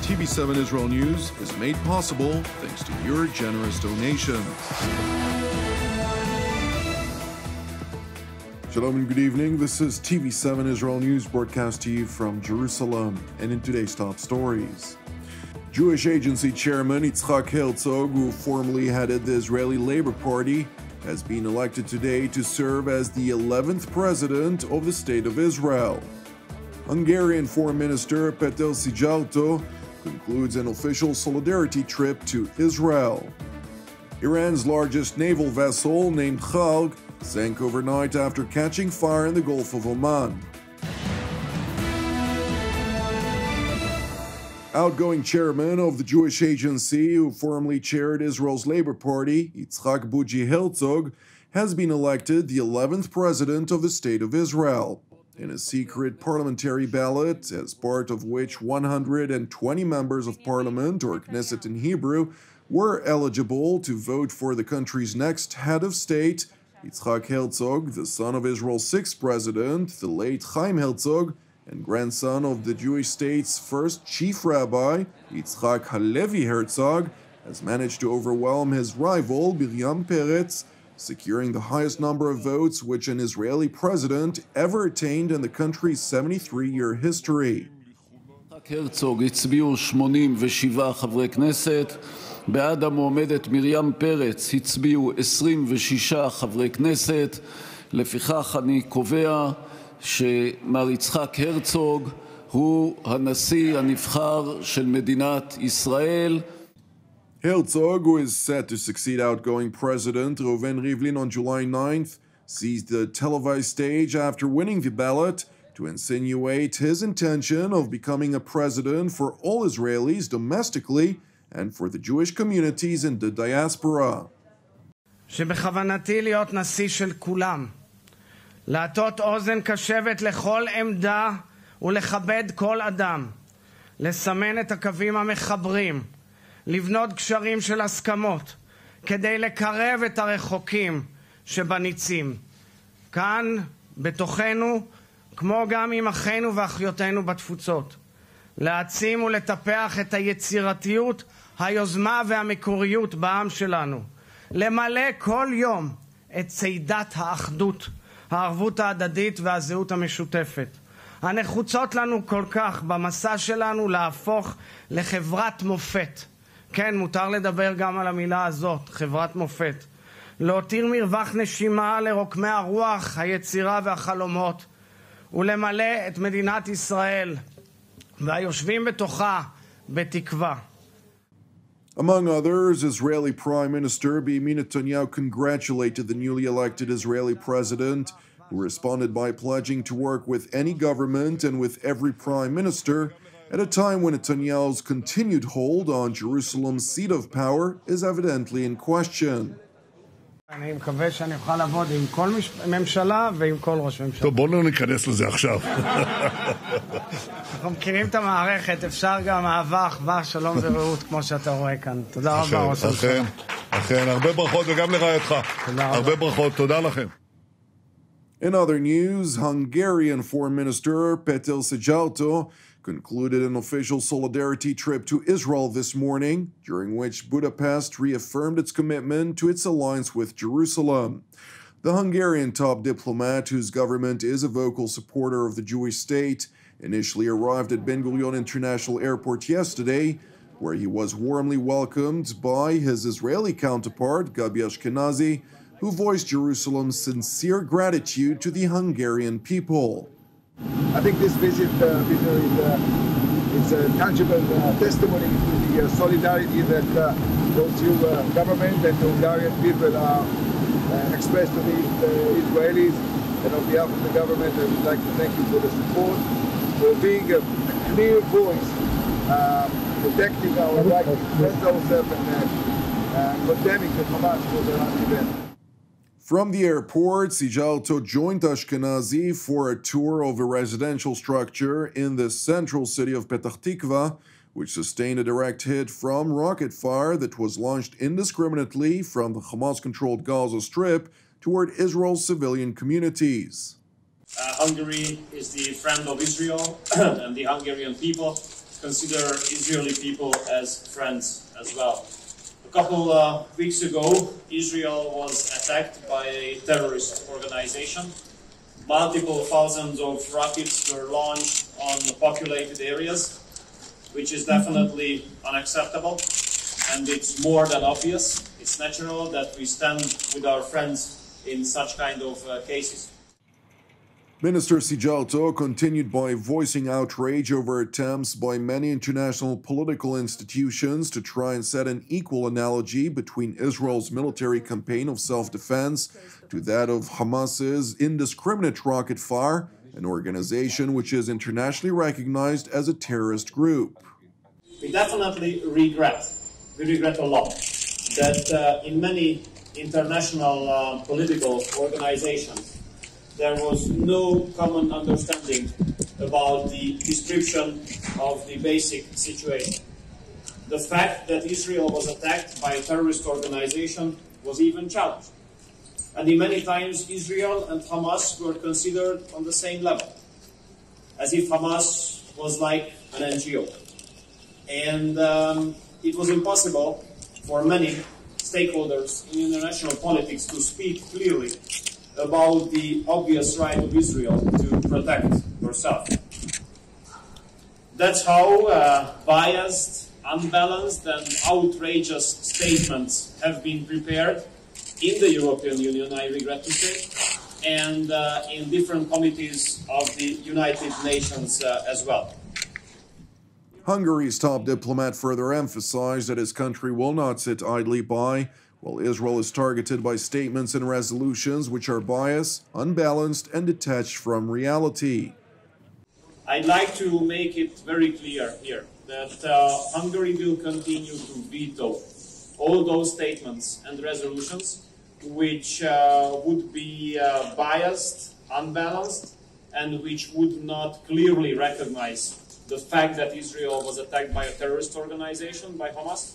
TV7 Israel News is made possible thanks to your generous donations. Shalom and good evening. This is TV7 Israel News broadcast to you from Jerusalem. And in today's top stories, Jewish Agency Chairman Isaac Herzog, who formerly headed the Israeli Labor Party, has been elected today to serve as the 11th President of the State of Israel. Hungarian Foreign Minister Szijjarto concludes an official solidarity trip to Israel. Iran's largest naval vessel, named Kharg, sank overnight after catching fire in the Gulf of Oman. Outgoing chairman of the Jewish Agency, who formerly chaired Israel's Labor Party, Herzog Herzog, has been elected the 11th President of the State of Israel in a secret parliamentary ballot, as part of which 120 members of parliament, or Knesset in Hebrew, were eligible to vote for the country's next head of state. Yitzhak Herzog, the son of Israel's sixth president, the late Chaim Herzog, and grandson of the Jewish state's first chief rabbi, Yitzhak Halevi Herzog, has managed to overwhelm his rival, Miriam Peretz, securing the highest number of votes which an Israeli president ever attained in the country's 73-year history. הרצוג הצביעו 87 חברי כנסת, בעד המועמדת מרים פרץ הצביעו 26 חברי כנסת, לפיכך אני קובע שמר יצחק הרצוג הוא הנשיא הנבחר של מדינת ישראל. Herzog, who is set to succeed outgoing President Reuven Rivlin on July 9th, seized the televised stage after winning the ballot to insinuate his intention of becoming a president for all Israelis domestically and for the Jewish communities in the diaspora. שבכוונתי להיות נשיא של כולם, להטות אוזן קשבת לכל עמדה ולכבד כל אדם, לסמן את הקווים המחברים, לבנות גשרים של הסכמות, כדי לקרב את הרחוקים שבניצים, כאן בתוכנו, כמו גם עם אחינו ואחיותינו בתפוצות, להעצים ולטפח את היצירתיות, היוזמה והמקוריות בעם שלנו, למלא כל יום את צידת האחדות, הערבות ההדדית והזהות המשותפת, הנחוצות לנו כל כך במסע שלנו להפוך לחברת מופת. כן, מותר לדבר גם על המילה הזאת, חברת מופת. להותיר מרווח נשימה לרוקמי הרוח, היצירה והחלומות, ולמלא את מדינת ישראל והיושבים בתוכה בתקווה. Among others, Israeli Prime Minister Benjamin Netanyahu congratulated the newly elected Israeli president, who responded by pledging to work with any government and with every prime minister at a time when Netanyahu's continued hold on Jerusalem's seat of power is evidently in question. אני מקווה שאני אוכל לעבוד עם כל ממשלה ועם כל ראש ממשלה. טוב, בואו לא ניכנס לזה עכשיו. אנחנו מכירים את המערכת, אפשר גם אהבה, אחווה, שלום ורעות, כמו שאתה רואה כאן. תודה רבה, ראש הממשלה. אכן, הרבה ברכות וגם לרעייתך. הרבה ברכות, תודה לכם. In other news, Hungarian Foreign Minister Szijjarto concluded an official solidarity trip to Israel this morning, during which Budapest reaffirmed its commitment to its alliance with Jerusalem. The Hungarian top diplomat, whose government is a vocal supporter of the Jewish state, initially arrived at Ben Gurion International Airport yesterday, where he was warmly welcomed by his Israeli counterpart, Gabi Ashkenazi, who voiced Jerusalem's sincere gratitude to the Hungarian people. I think this visit is a tangible testimony to the solidarity that both two government and the Hungarian people expressed to the Israelis. And on behalf of the government, I would like to thank you for the support, for being a clear voice, protecting our right to defend ourselves and condemning the Hamas for their event. From the airport, Szijjarto joined Ashkenazi for a tour of a residential structure in the central city of Petah Tikva, which sustained a direct hit from rocket fire that was launched indiscriminately from the Hamas-controlled Gaza Strip toward Israel's civilian communities. Hungary is the friend of Israel and the Hungarian people. consider Israeli people as friends as well. A couple weeks ago, Israel was attacked by a terrorist organization. Multiple thousands of rockets were launched on populated areas, which is definitely unacceptable, and it's more than obvious. It's natural that we stand with our friends in such kind of cases. Minister Szijjarto continued by voicing outrage over attempts by many international political institutions to try and set an equal analogy between Israel's military campaign of self-defense to that of Hamas's indiscriminate rocket fire, an organization which is internationally recognized as a terrorist group. We definitely regret a lot that in many international political organizations there was no common understanding about the description of the basic situation. The fact that Israel was attacked by a terrorist organization was even challenged. And in many times Israel and Hamas were considered on the same level, as if Hamas was like an NGO. And it was impossible for many stakeholders in international politics to speak clearly about the obvious right of Israel to protect herself. That's how biased, unbalanced, and outrageous statements have been prepared in the European Union, I regret to say, and in different committees of the United Nations as well. Hungary's top diplomat further emphasized that his country will not sit idly by while Israel is targeted by statements and resolutions which are biased, unbalanced, and detached from reality. I'd like to make it very clear here that Hungary will continue to veto all those statements and resolutions which would be biased, unbalanced, and which would not clearly recognize the fact that Israel was attacked by a terrorist organization, by Hamas,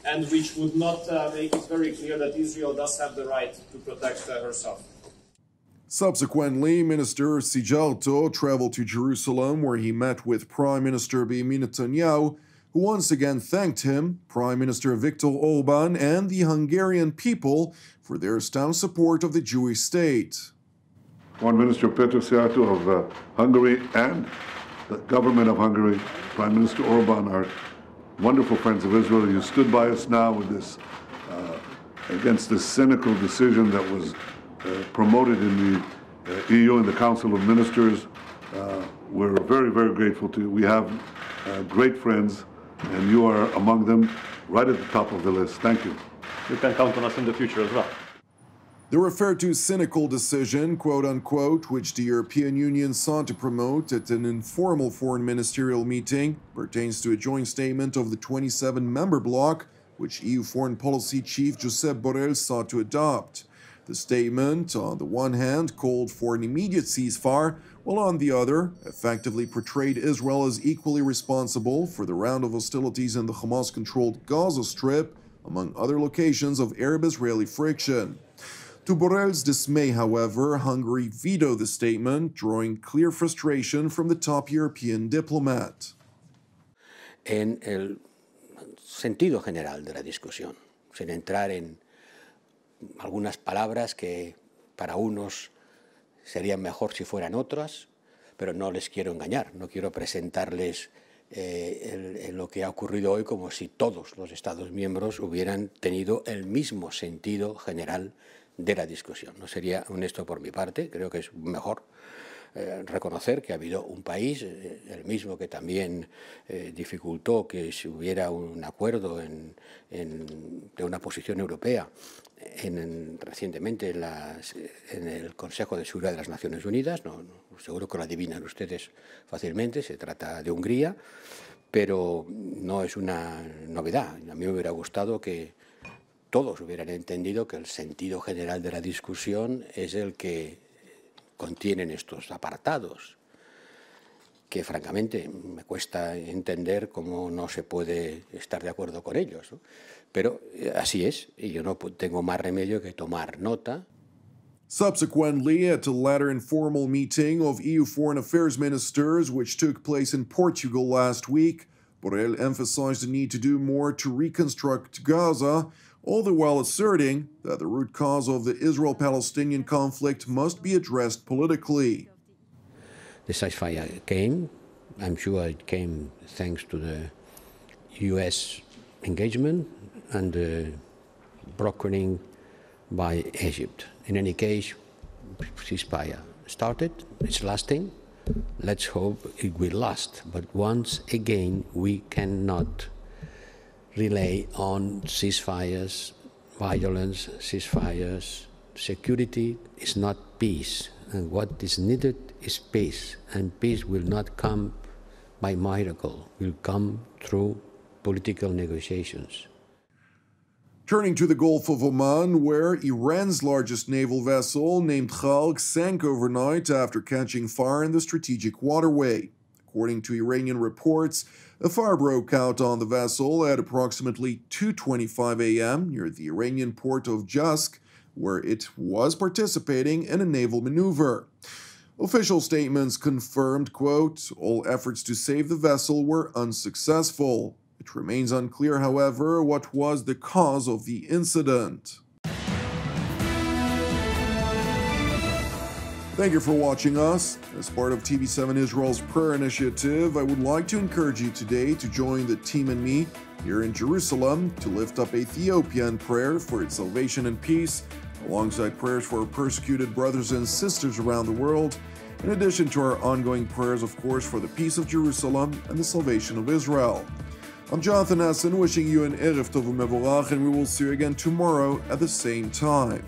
and which would not make it very clear that Israel does have the right to protect herself. Subsequently, Minister Szijjarto traveled to Jerusalem, where he met with Prime Minister Benjamin Netanyahu, who once again thanked him, Prime Minister Viktor Orbán, and the Hungarian people for their staunch support of the Jewish state. Foreign Minister Péter Szijjarto of Hungary and the government of Hungary, Prime Minister Orbán, are wonderful friends of Israel. You stood by us now with this, against this cynical decision that was promoted in the EU and the Council of Ministers. We're very, very grateful to you. We have great friends, and you are among them, right at the top of the list. Thank you. You can count on us in the future as well. The referred to cynical decision, quote-unquote, which the European Union sought to promote at an informal foreign ministerial meeting, pertains to a joint statement of the 27-member bloc, which EU Foreign Policy Chief Josep Borrell sought to adopt. The statement, on the one hand, called for an immediate ceasefire, while on the other, effectively portrayed Israel as equally responsible for the round of hostilities in the Hamas-controlled Gaza Strip, among other locations of Arab-Israeli friction. To Borrell's dismay, however, Hungary vetoed the statement, drawing clear frustration from the top European diplomat. En el sentido general de la discusión, sin entrar en algunas palabras que para unos serían mejor si fueran otras, pero no les quiero engañar, no quiero presentarles lo que ha ocurrido hoy como si todos los Estados miembros hubieran tenido el mismo sentido general de la discusión. No sería honesto por mi parte, creo que es mejor reconocer que ha habido un país, el mismo que también dificultó que si hubiera un acuerdo de una posición europea recientemente en el Consejo de Seguridad de las Naciones Unidas. Seguro que lo adivinan ustedes fácilmente, se trata de Hungría, pero no es una novedad. A mí me hubiera gustado que todos hubieran entendido que el sentido general de la discusión es el que contienen estos apartados, que francamente me cuesta entender cómo no se puede estar de acuerdo con ellos, ¿no? Pero así es, y yo no tengo más remedio que tomar nota. Subsequently, at a latter informal meeting of EU foreign affairs ministers, which took place in Portugal last week, Borrell emphasized the need to do more to reconstruct Gaza, all the while asserting that the root cause of the Israel-Palestinian conflict must be addressed politically. The ceasefire came. I'm sure it came thanks to the U.S. engagement and the brokering by Egypt. In any case, ceasefire started, it's lasting. Let's hope it will last. But once again, we cannot rely on ceasefires, violence, ceasefires. Security is not peace. And what is needed is peace. And peace will not come by miracle, will come through political negotiations. Turning to the Gulf of Oman, where Iran's largest naval vessel, named Kharg, sank overnight after catching fire in the strategic waterway. According to Iranian reports, a fire broke out on the vessel at approximately 2:25 a.m. near the Iranian port of Jusk, where it was participating in a naval maneuver. Official statements confirmed, quote, all efforts to save the vessel were unsuccessful. It remains unclear, however, what was the cause of the incident. Thank you for watching us. As part of TV7 Israel's prayer initiative, I would like to encourage you today to join the team and me here in Jerusalem to lift up Ethiopia in prayer for its salvation and peace, alongside prayers for our persecuted brothers and sisters around the world, in addition to our ongoing prayers, of course, for the peace of Jerusalem and the salvation of Israel. I'm Jonathan Essen, wishing you an Erev Tov u'Mevorach, and we will see you again tomorrow at the same time.